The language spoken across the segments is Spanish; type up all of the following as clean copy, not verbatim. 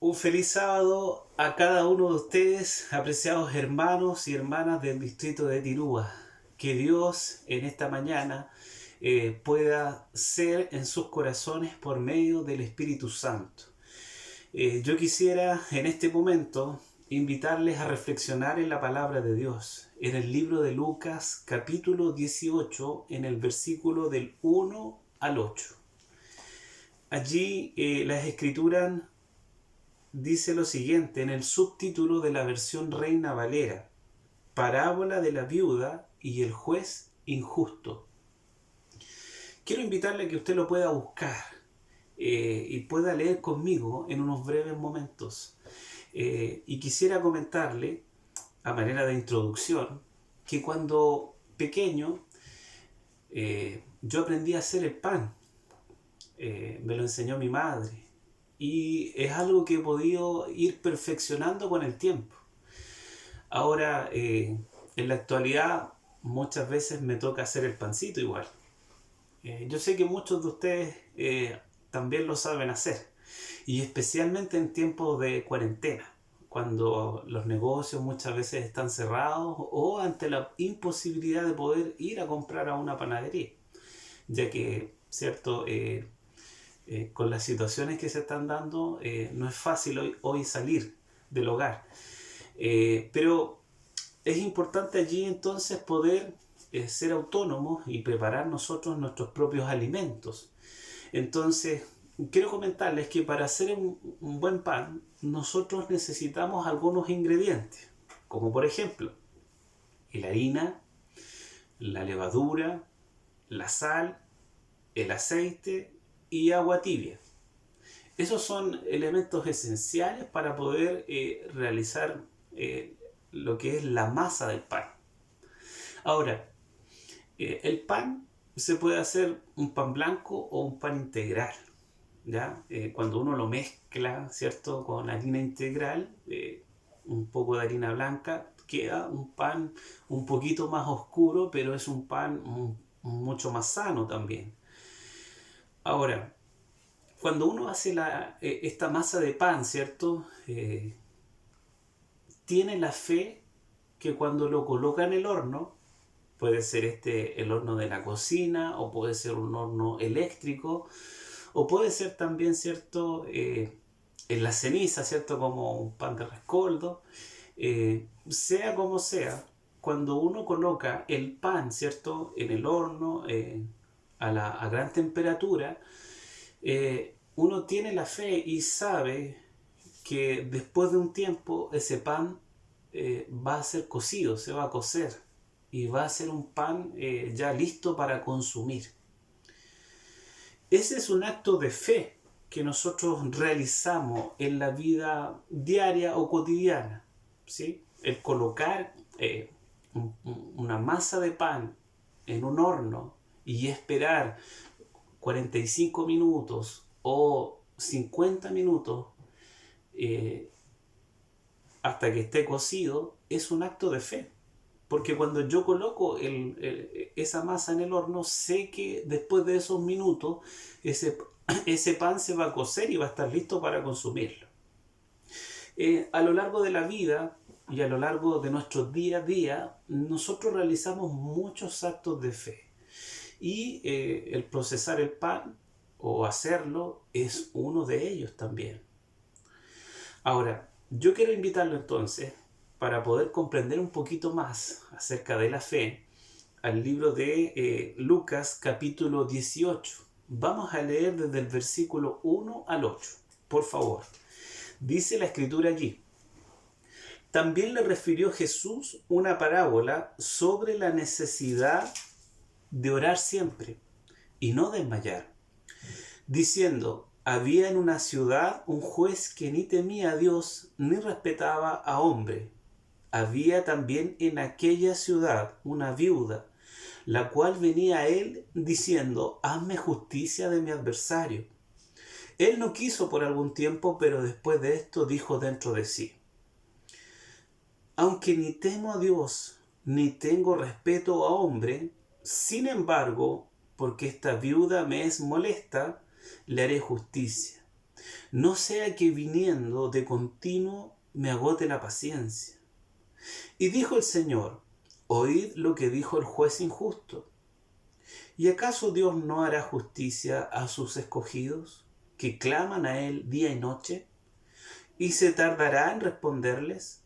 Un feliz sábado a cada uno de ustedes, apreciados hermanos y hermanas del distrito de Tirúa. Que Dios en esta mañana pueda ser en sus corazones por medio del Espíritu Santo. Yo quisiera en este momento invitarles a reflexionar en la palabra de Dios, en el libro de Lucas capítulo 18, en el versículo del 1 al 8. Allí las escrituras dice lo siguiente en el subtítulo de la versión Reina Valera: parábola de la viuda y el juez injusto. Quiero invitarle a que usted lo pueda buscar y pueda leer conmigo en unos breves momentos. Y quisiera comentarle, a manera de introducción, que cuando pequeño yo aprendí a hacer el pan. Me lo enseñó mi madre. Y es algo que he podido ir perfeccionando con el tiempo. Ahora, en la actualidad, muchas veces me toca hacer el pancito igual. Yo sé que muchos de ustedes también lo saben hacer. Y especialmente en tiempos de cuarentena, cuando los negocios muchas veces están cerrados o ante la imposibilidad de poder ir a comprar a una panadería. Ya que, ¿cierto? Con las situaciones que se están dando, no es fácil hoy salir del hogar. Pero es importante allí entonces poder ser autónomos y preparar nosotros nuestros propios alimentos. Entonces, quiero comentarles que para hacer un buen pan, nosotros necesitamos algunos ingredientes, como por ejemplo, la harina, la levadura, la sal, el aceite y agua tibia. Esos son elementos esenciales para poder realizar lo que es la masa del pan. Ahora, el pan se puede hacer un pan blanco o un pan integral. ¿Ya? Cuando uno lo mezcla, ¿cierto?, con harina integral, un poco de harina blanca, queda un pan un poquito más oscuro, pero es un pan mucho más sano también. Ahora, cuando uno hace esta masa de pan, ¿cierto? Tiene la fe que cuando lo coloca en el horno, puede ser el horno de la cocina, o puede ser un horno eléctrico, o puede ser también, ¿cierto?, en la ceniza, ¿cierto?, como un pan de rescoldo. Sea como sea, cuando uno coloca el pan, ¿cierto?, en el horno a gran temperatura, uno tiene la fe y sabe que después de un tiempo ese pan va a ser cocido, se va a cocer y va a ser un pan ya listo para consumir. Ese es un acto de fe que nosotros realizamos en la vida diaria o cotidiana, ¿sí? El colocar una masa de pan en un horno y esperar 45 minutos o 50 minutos hasta que esté cocido es un acto de fe. Porque cuando yo coloco esa masa en el horno, sé que después de esos minutos ese pan se va a cocer y va a estar listo para consumirlo. A lo largo de la vida y a lo largo de nuestro día a día, nosotros realizamos muchos actos de fe. Y el procesar el pan o hacerlo es uno de ellos también. Ahora, yo quiero invitarlo entonces, para poder comprender un poquito más acerca de la fe, al libro de Lucas capítulo 18. Vamos a leer desde el versículo 1 al 8. Por favor. Dice la escritura allí: también le refirió Jesús una parábola sobre la necesidad de orar siempre y no desmayar, diciendo: había en una ciudad un juez que ni temía a Dios ni respetaba a hombre. Había también en aquella ciudad una viuda, la cual venía a él diciendo: hazme justicia de mi adversario. Él no quiso por algún tiempo, pero después de esto dijo dentro de sí: aunque ni temo a Dios ni tengo respeto a hombre, sin embargo, porque esta viuda me es molesta, le haré justicia. no sea que viniendo de continuo me agote la paciencia. Y dijo el Señor, oíd lo que dijo el juez injusto. ¿Y acaso Dios no hará justicia a sus escogidos, que claman a Él día y noche? ¿Y se tardará en responderles?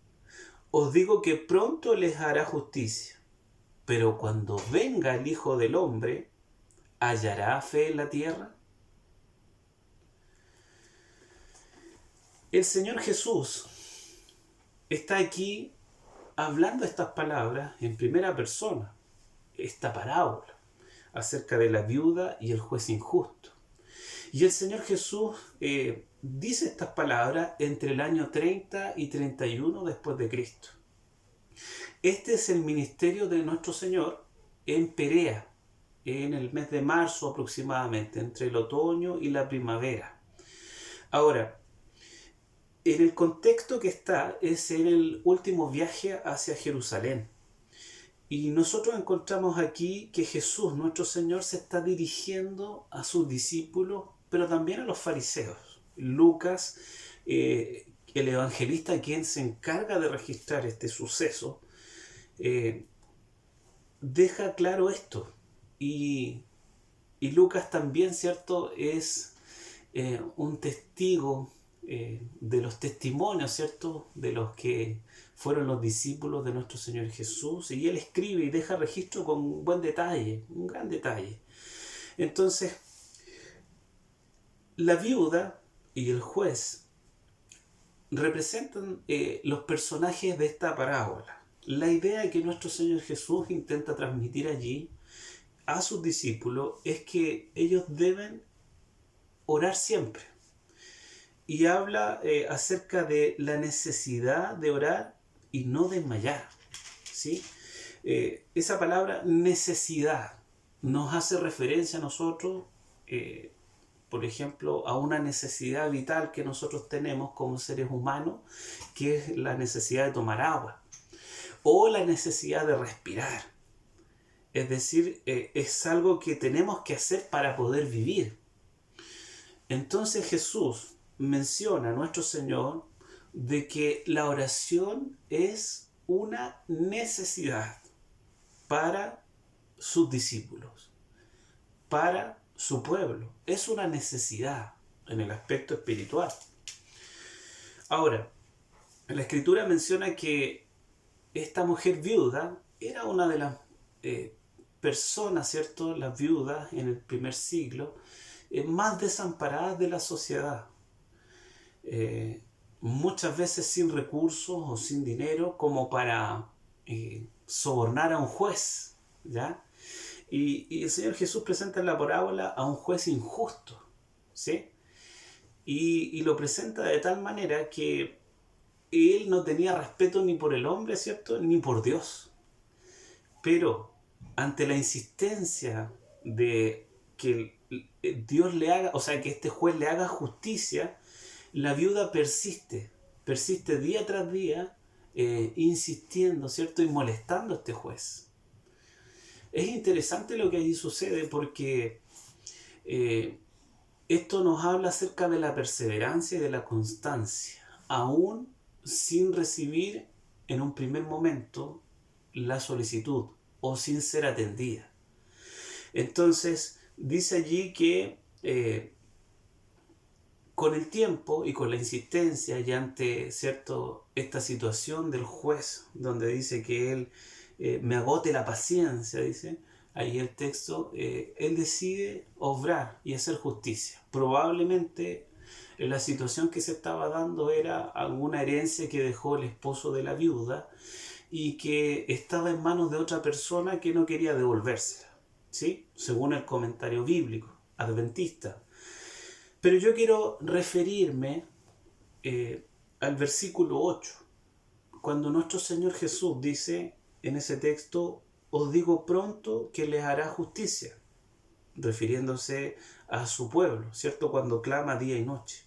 Os digo que pronto les hará justicia. Pero cuando venga el Hijo del Hombre, ¿hallará fe en la tierra? El Señor Jesús está aquí hablando estas palabras en primera persona, esta parábola acerca de la viuda y el juez injusto. Y el Señor Jesús dice estas palabras entre el año 30 y 31 después de Cristo. Este es el ministerio de nuestro Señor en Perea, en el mes de marzo aproximadamente, entre el otoño y la primavera. Ahora, en el contexto que está es en el último viaje hacia Jerusalén. Y nosotros encontramos aquí que Jesús, nuestro Señor, se está dirigiendo a sus discípulos, pero también a los fariseos. Lucas, el evangelista quien se encarga de registrar este suceso, deja claro esto. Y Lucas también, ¿cierto?, es un testigo de los testimonios, ¿cierto?, de los que fueron los discípulos de nuestro Señor Jesús, y él escribe y deja registro con un buen detalle, un gran detalle. Entonces, la viuda y el juez representan los personajes de esta parábola. La idea que nuestro Señor Jesús intenta transmitir allí a sus discípulos es que ellos deben orar siempre. Y habla acerca de la necesidad de orar y no desmayar, ¿sí? Esa palabra necesidad nos hace referencia a nosotros, por ejemplo, a una necesidad vital que nosotros tenemos como seres humanos, que es la necesidad de tomar agua o la necesidad de respirar. Es decir, es algo que tenemos que hacer para poder vivir. Entonces Jesús menciona a nuestro Señor de que la oración es una necesidad para sus discípulos, para su pueblo. Es una necesidad en el aspecto espiritual. Ahora, la Escritura menciona que esta mujer viuda era una de las personas, ¿cierto?, las viudas en el primer siglo, más desamparadas de la sociedad. Muchas veces sin recursos o sin dinero como para sobornar a un juez, ¿ya? Y el Señor Jesús presenta en la parábola a un juez injusto, ¿sí? Y lo presenta de tal manera que él no tenía respeto ni por el hombre, ¿cierto?, ni por Dios. Pero ante la insistencia de que Dios le haga, o sea, que este juez le haga justicia, la viuda persiste día tras día, insistiendo, ¿cierto?, y molestando a este juez. Es interesante lo que allí sucede porque esto nos habla acerca de la perseverancia y de la constancia, aún sin recibir en un primer momento la solicitud o sin ser atendida. Entonces, dice allí que con el tiempo y con la insistencia y ante, ¿cierto?, esta situación del juez, donde dice que él me agote la paciencia, dice ahí el texto, él decide obrar y hacer justicia. Probablemente la situación que se estaba dando era alguna herencia que dejó el esposo de la viuda y que estaba en manos de otra persona que no quería devolvérsela, ¿sí?, según el comentario bíblico adventista. Pero yo quiero referirme al versículo 8, cuando nuestro Señor Jesús dice en ese texto, os digo pronto que les hará justicia, refiriéndose a su pueblo, ¿cierto?, cuando clama día y noche.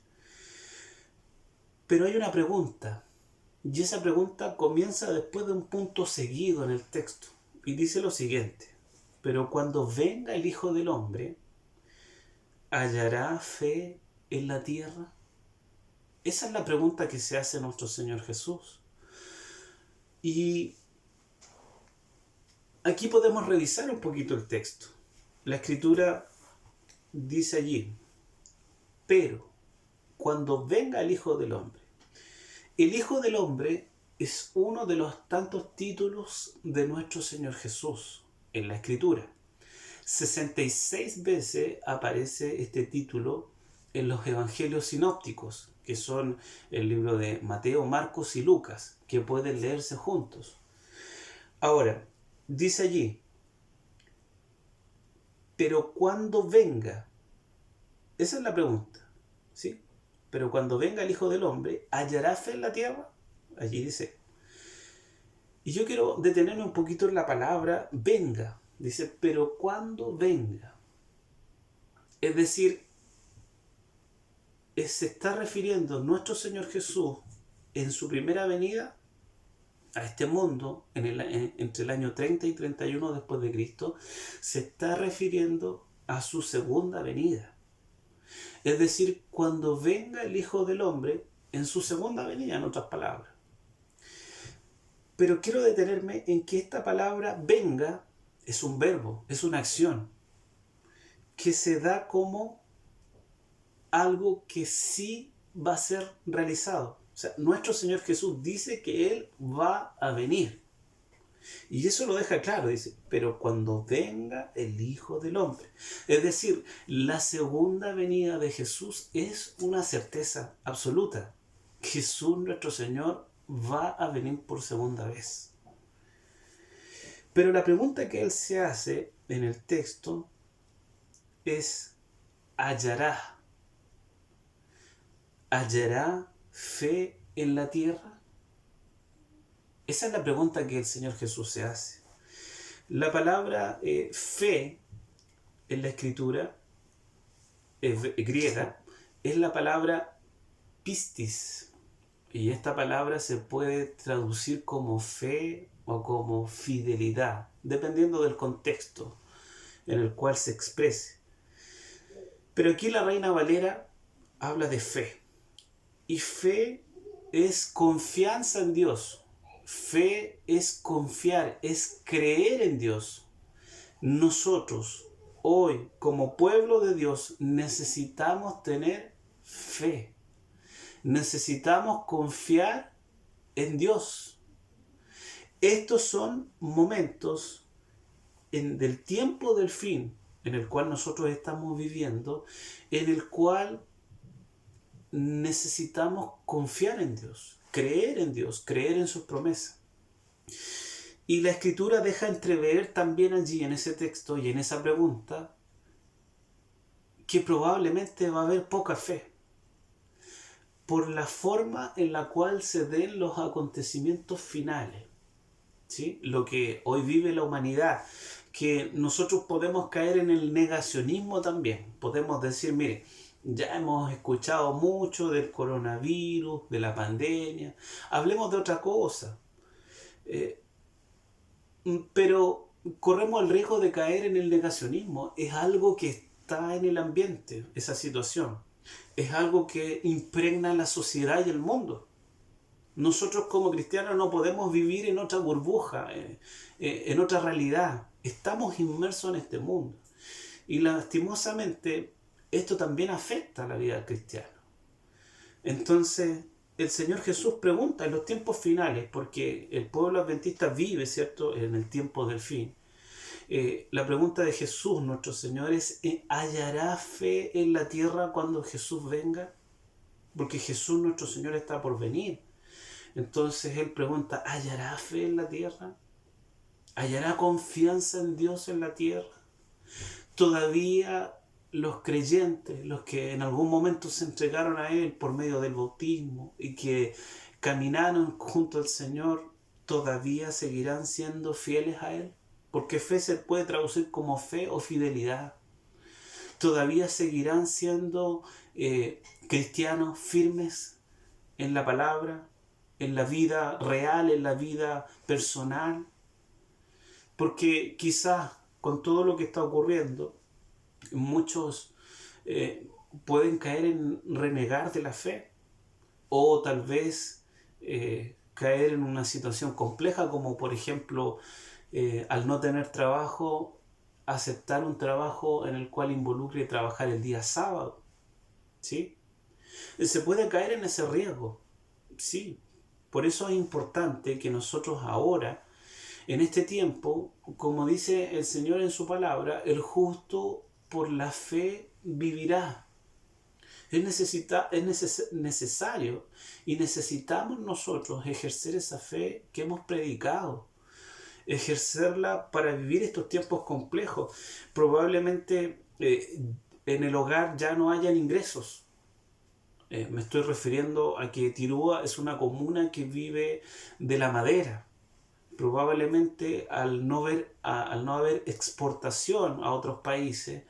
Pero hay una pregunta, y esa pregunta comienza después de un punto seguido en el texto, y dice lo siguiente, pero cuando venga el Hijo del Hombre, ¿hallará fe en la tierra? Esa es la pregunta que se hace nuestro Señor Jesús. Y aquí podemos revisar un poquito el texto. La Escritura dice allí, pero cuando venga el Hijo del Hombre. El Hijo del Hombre es uno de los tantos títulos de nuestro Señor Jesús en la Escritura. 66 veces aparece este título en los evangelios sinópticos, que son el libro de Mateo, Marcos y Lucas, que pueden leerse juntos. Ahora, dice allí, pero cuando venga, esa es la pregunta, ¿sí? Pero cuando venga el Hijo del Hombre, ¿hallará fe en la tierra? Allí dice. Y yo quiero detenerme un poquito en la palabra venga. Dice, pero cuando venga. Es decir, se está refiriendo nuestro Señor Jesús en su primera venida a este mundo, entre el año 30 y 31 después de Cristo, se está refiriendo a su segunda venida. Es decir, cuando venga el Hijo del Hombre en su segunda venida, en otras palabras. Pero quiero detenerme en que esta palabra venga es un verbo, es una acción, que se da como algo que sí va a ser realizado. O sea, nuestro Señor Jesús dice que Él va a venir. Y eso lo deja claro, dice, pero cuando venga el Hijo del Hombre. Es decir, la segunda venida de Jesús es una certeza absoluta. Jesús, nuestro Señor, va a venir por segunda vez. Pero la pregunta que Él se hace en el texto es, ¿hallará fe en la tierra? Esa es la pregunta que el Señor Jesús se hace. La palabra fe en la Escritura griega es la palabra pistis. Y esta palabra se puede traducir como fe o como fidelidad, dependiendo del contexto en el cual se exprese. Pero aquí la Reina Valera habla de fe. Y fe es confianza en Dios. Fe es confiar, es creer en Dios. Nosotros, hoy, como pueblo de Dios, necesitamos tener fe. Necesitamos confiar en Dios. Estos son momentos del tiempo del fin en el cual nosotros estamos viviendo, en el cual necesitamos confiar en Dios, creer en sus promesas. Y la Escritura deja entrever también allí en ese texto y en esa pregunta que probablemente va a haber poca fe por la forma en la cual se den los acontecimientos finales, ¿sí? Lo que hoy vive la humanidad, que nosotros podemos caer en el negacionismo también. Podemos decir, mire, ya hemos escuchado mucho del coronavirus, de la pandemia, hablemos de otra cosa. Pero corremos el riesgo de caer en el negacionismo. Es algo que está en el ambiente, esa situación. Es algo que impregna la sociedad y el mundo. Nosotros como cristianos no podemos vivir en otra burbuja, en otra realidad. Estamos inmersos en este mundo. Y lastimosamente esto también afecta a la vida cristiana. Entonces el Señor Jesús pregunta en los tiempos finales, porque el pueblo adventista vive, ¿cierto?, en el tiempo del fin. La pregunta de Jesús, nuestro Señor, es, ¿hallará fe en la tierra cuando Jesús venga? Porque Jesús, nuestro Señor, está por venir. Entonces Él pregunta, ¿hallará fe en la tierra? ¿Hallará confianza en Dios en la tierra? Todavía los creyentes, los que en algún momento se entregaron a Él por medio del bautismo y que caminaron junto al Señor, ¿todavía seguirán siendo fieles a Él? Porque fe se puede traducir como fe o fidelidad. ¿Todavía seguirán siendo cristianos firmes en la palabra, en la vida real, en la vida personal? Porque quizás con todo lo que está ocurriendo, muchos pueden caer en renegar de la fe. o tal vez caer en una situación compleja como por ejemplo al no tener trabajo, aceptar un trabajo en el cual involucre trabajar el día sábado, ¿sí? Se puede caer en ese riesgo, sí. Por eso es importante que nosotros ahora, en este tiempo, como dice el Señor en su palabra, el justo por la fe vivirá. Necesario y necesitamos nosotros ejercer esa fe que hemos predicado, ejercerla para vivir estos tiempos complejos. Probablemente en el hogar ya no hayan ingresos. Me estoy refiriendo a que Tirúa es una comuna que vive de la madera. Probablemente al no haber exportación a otros países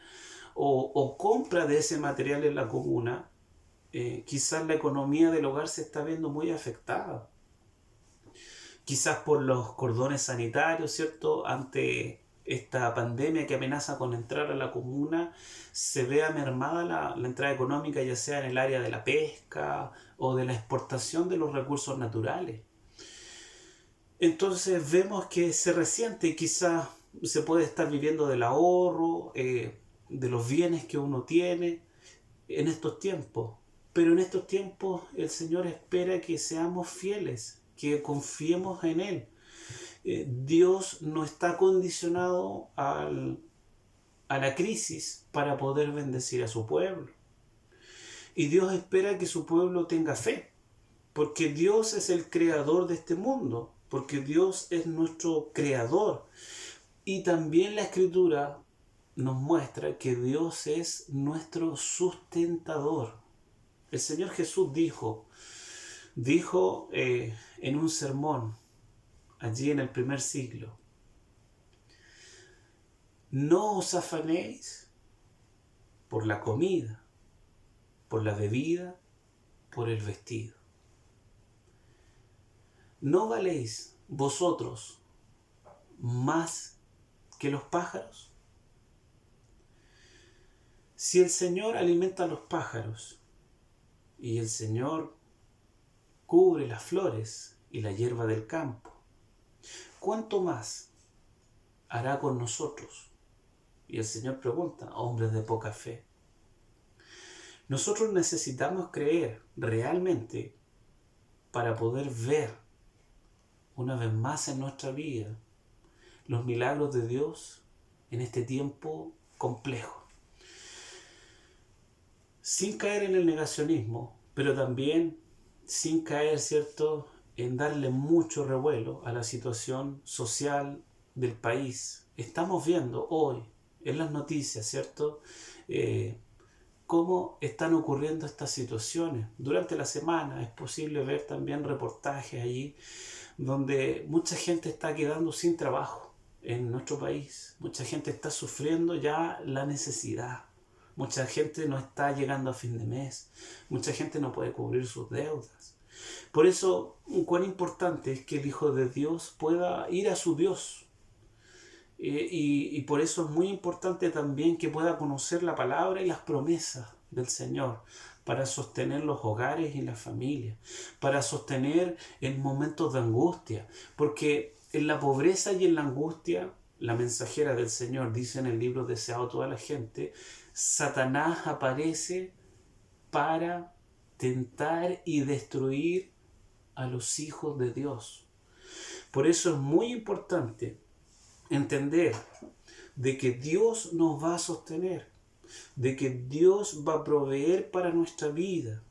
o compra de ese material en la comuna, quizás la economía del hogar se está viendo muy afectada. Quizás por los cordones sanitarios, ¿cierto? Ante esta pandemia que amenaza con entrar a la comuna, se vea mermada la entrada económica, ya sea en el área de la pesca o de la exportación de los recursos naturales. Entonces vemos que se resiente y quizás se puede estar viviendo del ahorro, de los bienes que uno tiene en estos tiempos. Pero en estos tiempos el Señor espera que seamos fieles, que confiemos en Él. Dios no está condicionado a la crisis para poder bendecir a su pueblo. Y Dios espera que su pueblo tenga fe, porque Dios es el creador de este mundo, porque Dios es nuestro creador. Y también la Escritura nos muestra que Dios es nuestro sustentador. El Señor Jesús dijo en un sermón, allí en el primer siglo, no os afanéis por la comida, por la bebida, por el vestido. ¿No valéis vosotros más que los pájaros? Si el Señor alimenta a los pájaros y el Señor cubre las flores y la hierba del campo, ¿cuánto más hará con nosotros? Y el Señor pregunta, hombres de poca fe. Nosotros necesitamos creer realmente para poder ver una vez más en nuestra vida los milagros de Dios en este tiempo complejo. Sin caer en el negacionismo, pero también sin caer, ¿cierto?, en darle mucho revuelo a la situación social del país. Estamos viendo hoy en las noticias, ¿cierto?, cómo están ocurriendo estas situaciones. Durante la semana es posible ver también reportajes allí donde mucha gente está quedando sin trabajo en nuestro país. Mucha gente está sufriendo ya la necesidad. Mucha gente no está llegando a fin de mes. Mucha gente no puede cubrir sus deudas. Por eso, cuán importante es que el Hijo de Dios pueda ir a su Dios. Y por eso es muy importante también que pueda conocer la palabra y las promesas del Señor para sostener los hogares y las familias, para sostener en momentos de angustia. Porque en la pobreza y en la angustia, la mensajera del Señor dice en el libro Deseado toda la gente, Satanás aparece para tentar y destruir a los hijos de Dios. Por eso es muy importante entender de que Dios nos va a sostener, de que Dios va a proveer para nuestra vida,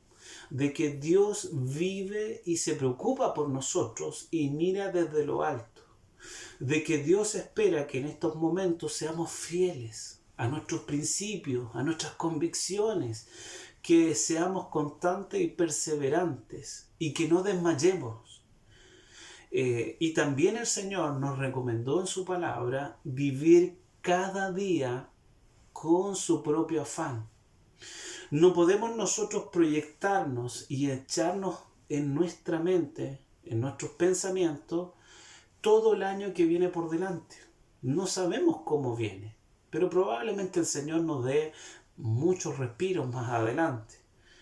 de que Dios vive y se preocupa por nosotros y mira desde lo alto, de que Dios espera que en estos momentos seamos fieles a nuestros principios, a nuestras convicciones, que seamos constantes y perseverantes y que no desmayemos. Y también el Señor nos recomendó en su palabra vivir cada día con su propio afán. No podemos nosotros proyectarnos y echarnos en nuestra mente, en nuestros pensamientos, todo el año que viene por delante. No sabemos cómo viene, pero probablemente el Señor nos dé muchos respiros más adelante.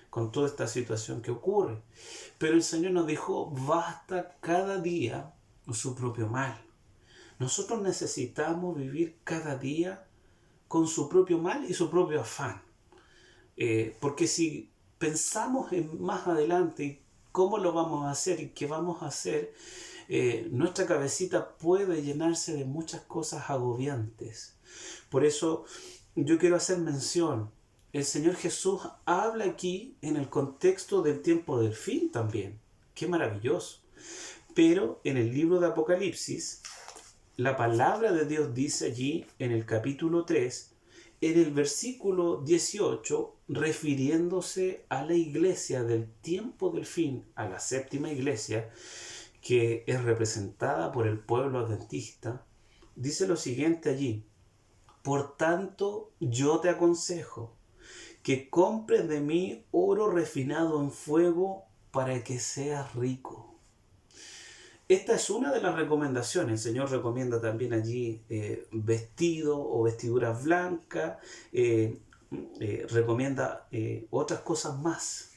con toda esta situación que ocurre. Pero el Señor nos dijo, basta cada día su propio mal. Nosotros necesitamos vivir cada día con su propio mal y su propio afán. Porque si pensamos en más adelante cómo lo vamos a hacer y qué vamos a hacer, nuestra cabecita puede llenarse de muchas cosas agobiantes. Por eso yo quiero hacer mención. El Señor Jesús habla aquí en el contexto del tiempo del fin también. ¡Qué maravilloso! Pero en el libro de Apocalipsis, la palabra de Dios dice allí en el capítulo 3, en el versículo 18, refiriéndose a la iglesia del tiempo del fin, a la séptima iglesia, que es representada por el pueblo adventista, dice lo siguiente allí: por tanto, yo te aconsejo que compres de mí oro refinado en fuego para que seas rico. Esta es una de las recomendaciones. El Señor recomienda también allí vestido o vestiduras blancas, recomienda otras cosas más.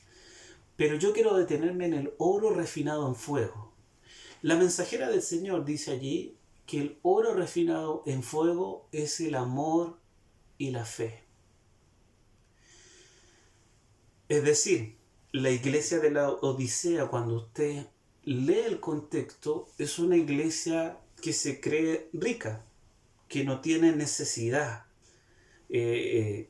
Pero yo quiero detenerme en el oro refinado en fuego. La mensajera del Señor dice allí que el oro refinado en fuego es el amor y la fe. Es decir, la iglesia de la Odisea, cuando usted lee el contexto, es una iglesia que se cree rica, que no tiene necesidad, que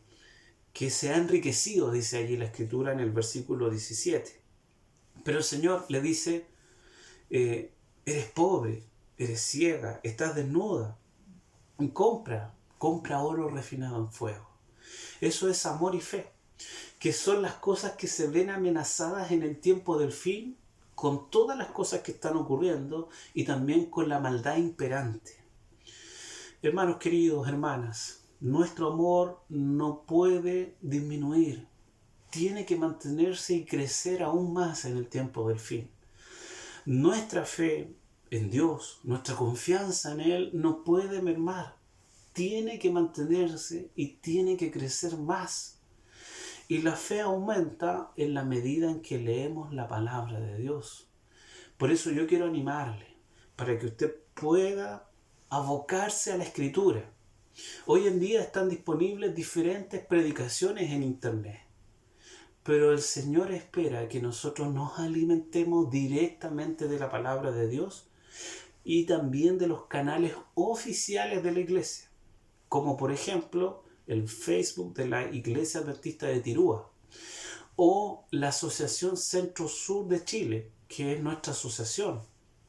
se ha enriquecido, dice allí la escritura en el versículo 17. Pero el Señor le dice, eres pobre, eres ciega, estás desnuda, compra oro refinado en fuego. Eso es amor y fe, que son las cosas que se ven amenazadas en el tiempo del fin, con todas las cosas que están ocurriendo y también con la maldad imperante. Hermanos queridos, hermanas, nuestro amor no puede disminuir, tiene que mantenerse y crecer aún más en el tiempo del fin. Nuestra fe en Dios, nuestra confianza en Él no puede mermar, tiene que mantenerse y tiene que crecer más. Y la fe aumenta en la medida en que leemos la palabra de Dios. Por eso yo quiero animarle, para que usted pueda abocarse a la Escritura. Hoy en día están disponibles diferentes predicaciones en Internet. Pero el Señor espera que nosotros nos alimentemos directamente de la palabra de Dios y también de los canales oficiales de la iglesia, como por ejemplo el Facebook de la Iglesia Adventista de Tirúa o la Asociación Centro Sur de Chile, que es nuestra asociación,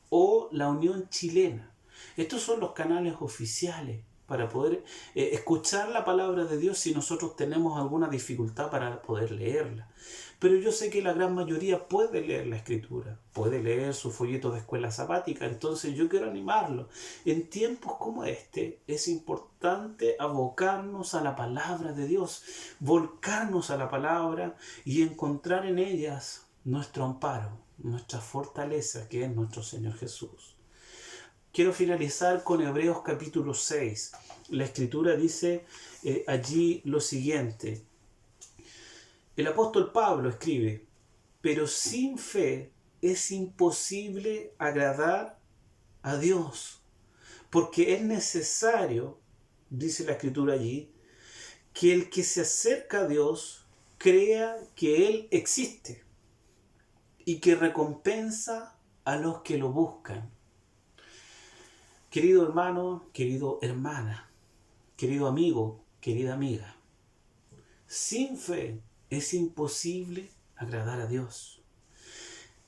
o la Unión Chilena. Estos son los canales oficiales para poder escuchar la palabra de Dios si nosotros tenemos alguna dificultad para poder leerla. Pero yo sé que la gran mayoría puede leer la Escritura, puede leer su folleto de escuela sabática, entonces yo quiero animarlo. En tiempos como este es importante abocarnos a la palabra de Dios, volcarnos a la palabra y encontrar en ellas nuestro amparo, nuestra fortaleza, que es nuestro Señor Jesús. Quiero finalizar con Hebreos capítulo 6. La Escritura dice allí lo siguiente. El apóstol Pablo escribe, pero sin fe es imposible agradar a Dios, porque es necesario, dice la Escritura allí, que el que se acerca a Dios crea que Él existe y que recompensa a los que lo buscan. Querido hermano, querido hermana, querido amigo, querida amiga, sin fe es imposible agradar a Dios.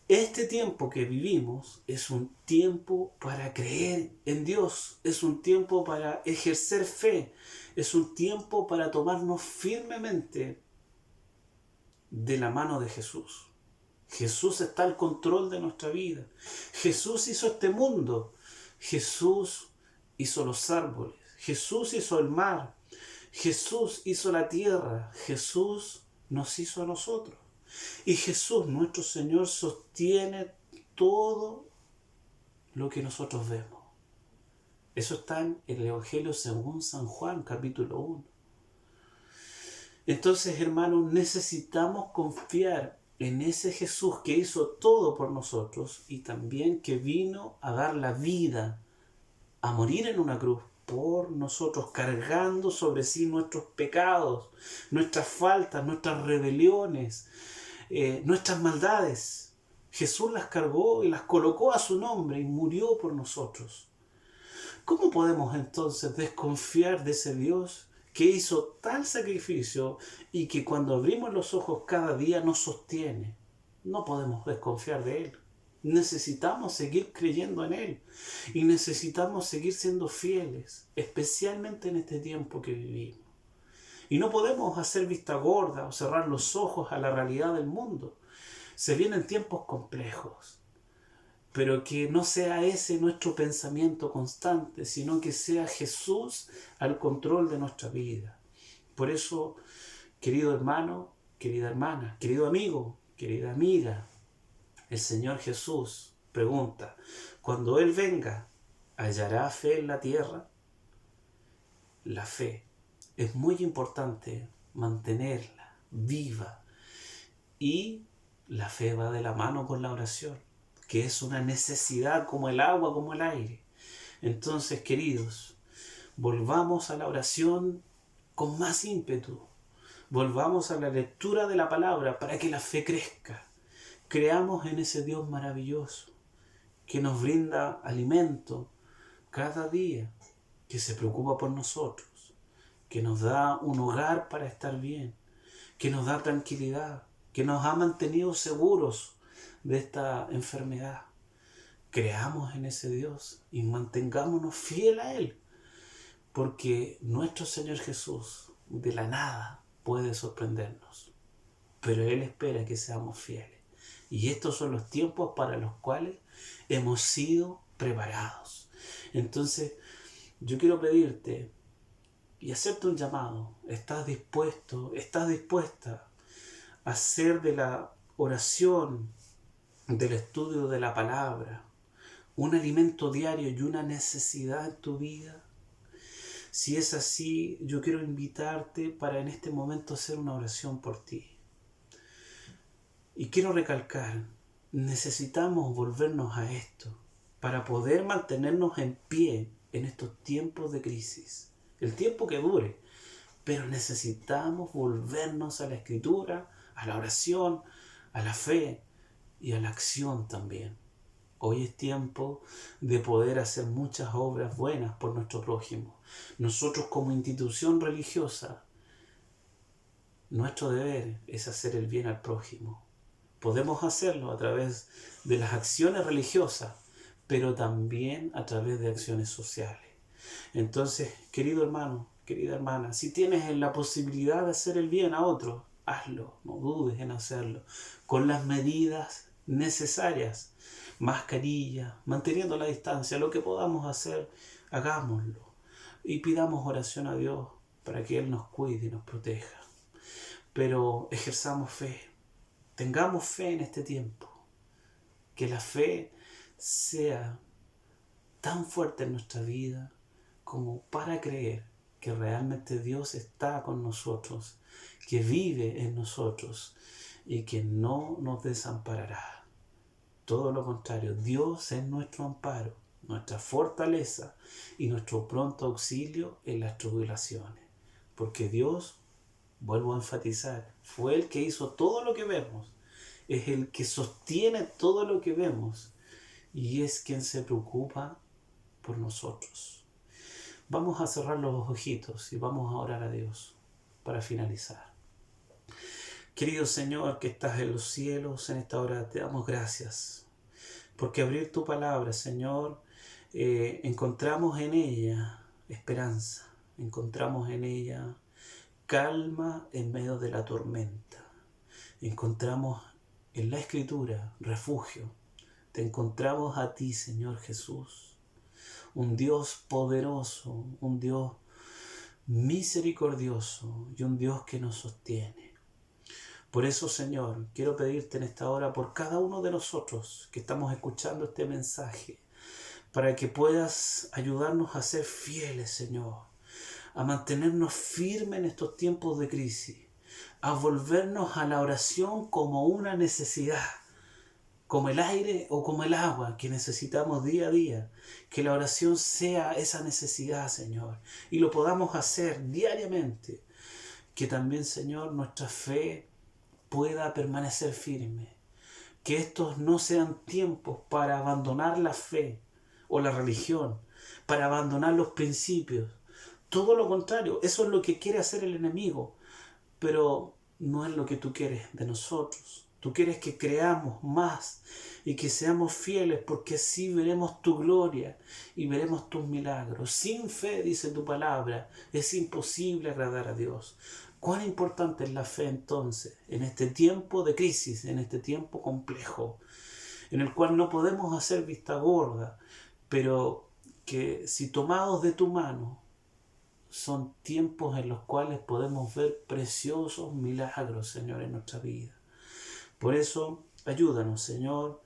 Este tiempo que vivimos es un tiempo para creer en Dios, es un tiempo para ejercer fe, es un tiempo para tomarnos firmemente de la mano de Jesús. Jesús está al control de nuestra vida. Jesús hizo este mundo. Jesús hizo los árboles. Jesús hizo el mar. Jesús hizo la tierra. Jesús nos hizo a nosotros. Y Jesús, nuestro Señor, sostiene todo lo que nosotros vemos. Eso está en el Evangelio según San Juan, capítulo 1. Entonces, hermanos, necesitamos confiar en ese Jesús que hizo todo por nosotros y también que vino a dar la vida, a morir en una cruz por nosotros, cargando sobre sí nuestros pecados, nuestras faltas, nuestras rebeliones, nuestras maldades. Jesús las cargó y las colocó a su nombre y murió por nosotros. ¿Cómo podemos entonces desconfiar de ese Dios que hizo tal sacrificio y que cuando abrimos los ojos cada día nos sostiene? No podemos desconfiar de Él. Necesitamos seguir creyendo en Él y necesitamos seguir siendo fieles, especialmente en este tiempo que vivimos. Y no podemos hacer vista gorda o cerrar los ojos a la realidad del mundo. Se vienen tiempos complejos, pero que no sea ese nuestro pensamiento constante, sino que sea Jesús al control de nuestra vida. Por eso, querido hermano, querida hermana, querido amigo, querida amiga, el Señor Jesús pregunta, cuando Él venga, ¿hallará fe en la tierra? La fe es muy importante mantenerla viva, y la fe va de la mano con la oración, que es una necesidad como el agua, como el aire. Entonces, queridos, volvamos a la oración con más ímpetu. Volvamos a la lectura de la palabra para que la fe crezca. Creamos en ese Dios maravilloso que nos brinda alimento cada día, que se preocupa por nosotros, que nos da un hogar para estar bien, que nos da tranquilidad, que nos ha mantenido seguros de esta enfermedad. Creamos en ese Dios y mantengámonos fieles a Él, porque nuestro Señor Jesús de la nada puede sorprendernos, pero Él espera que seamos fieles. Y estos son los tiempos para los cuales hemos sido preparados. Entonces, yo quiero pedirte y hacerte un llamado. ¿Estás dispuesto, estás dispuesta a hacer de la oración, del estudio de la palabra, un alimento diario y una necesidad en tu vida? Si es así, yo quiero invitarte para en este momento hacer una oración por ti. Y quiero recalcar, necesitamos volvernos a esto para poder mantenernos en pie en estos tiempos de crisis, el tiempo que dure, pero necesitamos volvernos a la Escritura, a la oración, a la fe y a la acción también. Hoy es tiempo de poder hacer muchas obras buenas por nuestro prójimo. Nosotros como institución religiosa, nuestro deber es hacer el bien al prójimo. Podemos hacerlo a través de las acciones religiosas, pero también a través de acciones sociales. Entonces, querido hermano, querida hermana, si tienes la posibilidad de hacer el bien a otros, hazlo, no dudes en hacerlo, con las medidas necesarias, mascarilla, manteniendo la distancia, lo que podamos hacer, hagámoslo y pidamos oración a Dios para que Él nos cuide y nos proteja. Pero ejerzamos fe, tengamos fe en este tiempo, que la fe sea tan fuerte en nuestra vida como para creer que realmente Dios está con nosotros, que vive en nosotros y que no nos desamparará. Todo lo contrario, Dios es nuestro amparo, nuestra fortaleza y nuestro pronto auxilio en las tribulaciones. Porque Dios, vuelvo a enfatizar, fue el que hizo todo lo que vemos, es el que sostiene todo lo que vemos y es quien se preocupa por nosotros. Vamos a cerrar los ojitos y vamos a orar a Dios para finalizar. Querido Señor que estás en los cielos, en esta hora te damos gracias, porque abrir tu palabra, Señor, encontramos en ella esperanza, encontramos en ella calma en medio de la tormenta, encontramos en la Escritura refugio, te encontramos a ti, Señor Jesús, un Dios poderoso, un Dios misericordioso y un Dios que nos sostiene. Por eso, Señor, quiero pedirte en esta hora por cada uno de nosotros que estamos escuchando este mensaje, para que puedas ayudarnos a ser fieles, Señor, a mantenernos firmes en estos tiempos de crisis, a volvernos a la oración como una necesidad, como el aire o como el agua que necesitamos día a día. Que la oración sea esa necesidad, Señor, y lo podamos hacer diariamente. Que también, Señor, nuestra fe pueda permanecer firme. Que estos no sean tiempos para abandonar la fe o la religión, para abandonar los principios. Todo lo contrario, eso es lo que quiere hacer el enemigo, pero no es lo que tú quieres de nosotros. Tú quieres que creamos más y que seamos fieles, porque así veremos tu gloria y veremos tus milagros. Sin fe, dice tu palabra, es imposible agradar a Dios. ¿Cuán importante es la fe entonces en este tiempo de crisis, en este tiempo complejo, en el cual no podemos hacer vista gorda, pero que si tomados de tu mano, son tiempos en los cuales podemos ver preciosos milagros, Señor, en nuestra vida? Por eso, ayúdanos, Señor.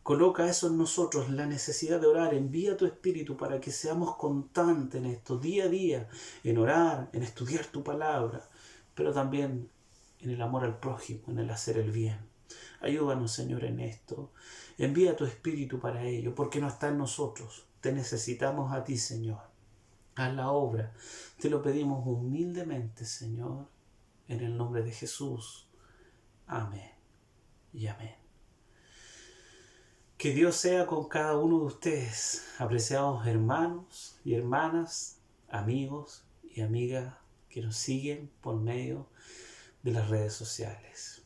Coloca eso en nosotros, la necesidad de orar. Envía tu Espíritu para que seamos constantes en esto, día a día, en orar, en estudiar tu palabra, pero también en el amor al prójimo, en el hacer el bien. Ayúdanos, Señor, en esto. Envía tu Espíritu para ello, porque no está en nosotros. Te necesitamos a ti, Señor. Haz la obra. Te lo pedimos humildemente, Señor, en el nombre de Jesús. Amén y amén. Que Dios sea con cada uno de ustedes, apreciados hermanos y hermanas, amigos y amigas que nos siguen por medio de las redes sociales.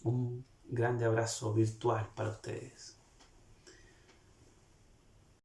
Un grande abrazo virtual para ustedes.